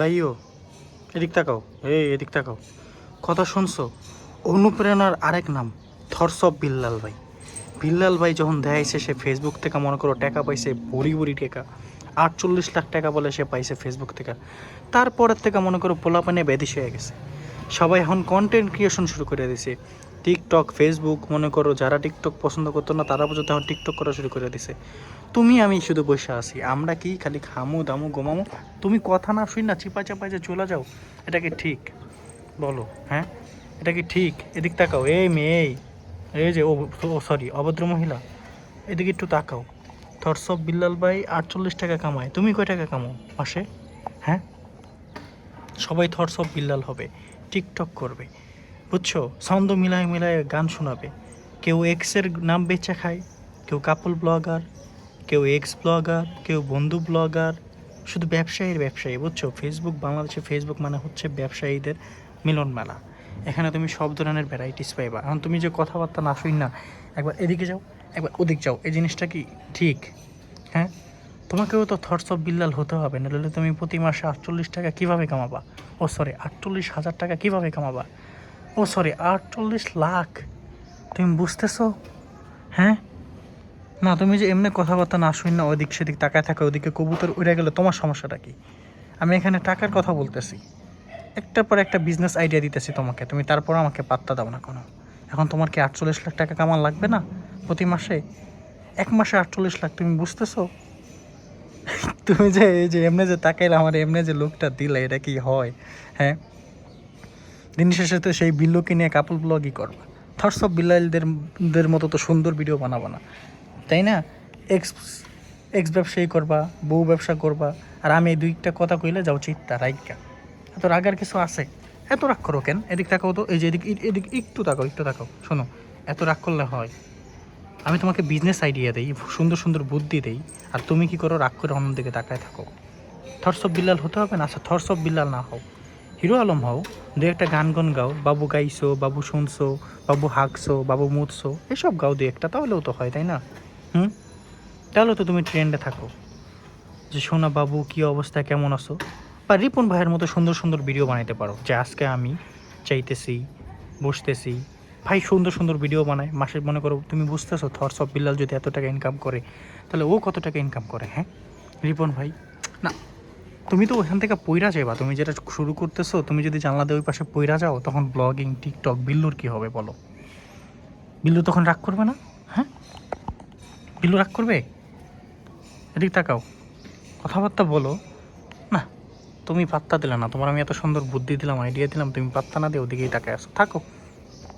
ভাইও এদিক তাকাও, এদিক তাকাও। কথা শুনছো? অনুপ্রেরণার আরেক নাম থটস অফ বিল্লাল ভাই। বিল্লাল ভাই যখন দেখাইছে সে ফেসবুক থেকে মনে করো টাকা পাইছে, ভরি ভরি টাকা, 48 লাখ টাকা বলে সে পাইছে ফেসবুক থেকে। তারপরের থেকে মনে করো পোলাপানে ব্যাধিস হয়ে গেছে। সবাই এখন কন্টেন্ট ক্রিয়েশন শুরু করে দিছে। টিকটক, ফেসবুক, মনে করো যারা টিকটক পছন্দ করতো না তারা পর্যন্ত এখন টিকটক করা শুরু করে দিছে। তুমি আমি শুধু বসে আছি, আমরা কি খালি খামু দামু ঘুমামু? তুমি কথা না শুই না চিপা চাপাই যে চলে যাও, এটা কি ঠিক বলো? হ্যাঁ, এটা কি ঠিক? এদিক তাকাও, এই মেয়ে, এই যে ও সরি অভদ্র মহিলা, এদিকে একটু তাকাও। থটস অফ বিল্লাল ভাই 48 টাকা কামায়, তুমি কয় টাকা কামাও মাসে? হ্যাঁ, সবাই থটস অফ বিল্লাল হবে, টিকটক করবে, বুঝছো? ছন্দ মিলায় মিলায় গান শোনাবে। কেউ এক্সের নাম বেচে খায়, কেউ কাপল ব্লগার, কেউ এক্স ব্লগার, কেউ বন্ধু ব্লগার। শুধু ব্যবসায়ী, বুঝছো? ফেসবুক, বাংলাদেশে ফেসবুক মানে হচ্ছে ব্যবসায়ীদের মিলন মেলা। এখানে তুমি সব ধরনের ভ্যারাইটিস পাইবা। এখন তুমি যে কথাবার্তা না শুই না, একবার এদিকে যাও, একবার ওদিক যাও, এই জিনিসটা কি ঠিক? হ্যাঁ, তোমাকেও তো থটস অফ বিল্লাল হতে হবে, নাহলে তুমি প্রতি মাসে 48 টাকা কীভাবে কামাবা? ও সরি, 48,000 টাকা কীভাবে কামাবা? ও সরি, 48 লাখ। তুমি বুঝতেছো? হ্যাঁ, না তুমি যে এমনি কথাবার্তা না শুন না, ওদিক সেদিক তাকায় থাকে, ওদিকে কবুতর উড়ে গেলে তোমার সমস্যাটা কি? আমি এখানে টাকার কথা বলতেছি, একটার পর একটা বিজনেস আইডিয়া দিতেছি তোমাকে, তুমি তারপর আমাকে পাত্তা দাও না কোনো। এখন তোমার কি 48 লাখ টাকা কামান লাগবে না প্রতি মাসে? এক মাসে 48 লাখ, তুমি বুঝতেছো? তুমি যে এই যে এমনি যে তাকাইলে আমার এমনি যে লোকটা দিলে, এটা কি হয়? হ্যাঁ, দিন শেষে তো সেই বিল্লুকে নিয়ে কাপল ব্লগই করবা। থটস অফ বিল্লালদের মতো তো সুন্দর ভিডিও বানাবো না, তাই না? এক্স এক্স ব্যবসায়ী করবা, বউ ব্যবসা করবা, আর আমি এই দুইটা কথা কইলে যাও চিত্তা রাইকা। এত রাগার কিছু আছে? এত রাগ করো কেন? এদিক তাকাও তো, এই যে এদিক এদিক একটু তাকাও, শোনো। এত রাগ করলে হয়? আমি তোমাকে বিজনেস আইডিয়া দেই, সুন্দর সুন্দর বুদ্ধি দেই, আর তুমি কি করো? রাগ করে অন্যদিকে তাকায় থাকো। থটস অফ বিল্লাল হতে হবে না? আচ্ছা, থটস অফ বিল্লাল না হও, হিরো আলম হও, দু একটা গান গাও, বাবু গাইছো, বাবু শুনছো, বাবু হাঁকছো, বাবু মুতছো, এসব গাও দু একটা, তাহলেও তো হয়, তাই না? হুম, তাহলে তো তুমি ট্রেন্ডে থাকো, যে সোনা বাবু কী অবস্থা, কেমন আছো? বা রিপন ভাইয়ের মতো সুন্দর সুন্দর ভিডিও বানাইতে পারো, যে আজকে আমি চাইতেছি, বসতেছি। ভাই সুন্দর সুন্দর ভিডিও বানায়, মাসে মনে করো, তুমি বুঝতেছো থটস অফ বিল্লাল যদি এত টাকা ইনকাম করে, তাহলে ও কত টাকা ইনকাম করে? হ্যাঁ, রিপন ভাই। না, তুমি তো ওখান থেকে পইরা যাবা, তুমি যেটা শুরু করতেছো, তুমি যদি জানলা দিয়ে ওই পাশে পইরা যাও, তখন ব্লগিং, টিকটক, বিল্লুর কী হবে বলো? বিল্লু তখন রাগ করবে না? হ্যাঁ, বিল্লু রাগ করবে? এদিক তাকাও, কথাবার্তা বলো না। তুমি পাত্তা দিলে না, তোমার আমি এত সুন্দর বুদ্ধি দিলাম, আইডিয়া দিলাম, তুমি পাত্তা না দিয়ে ওদিকেই তাকায় আসো, থাকো।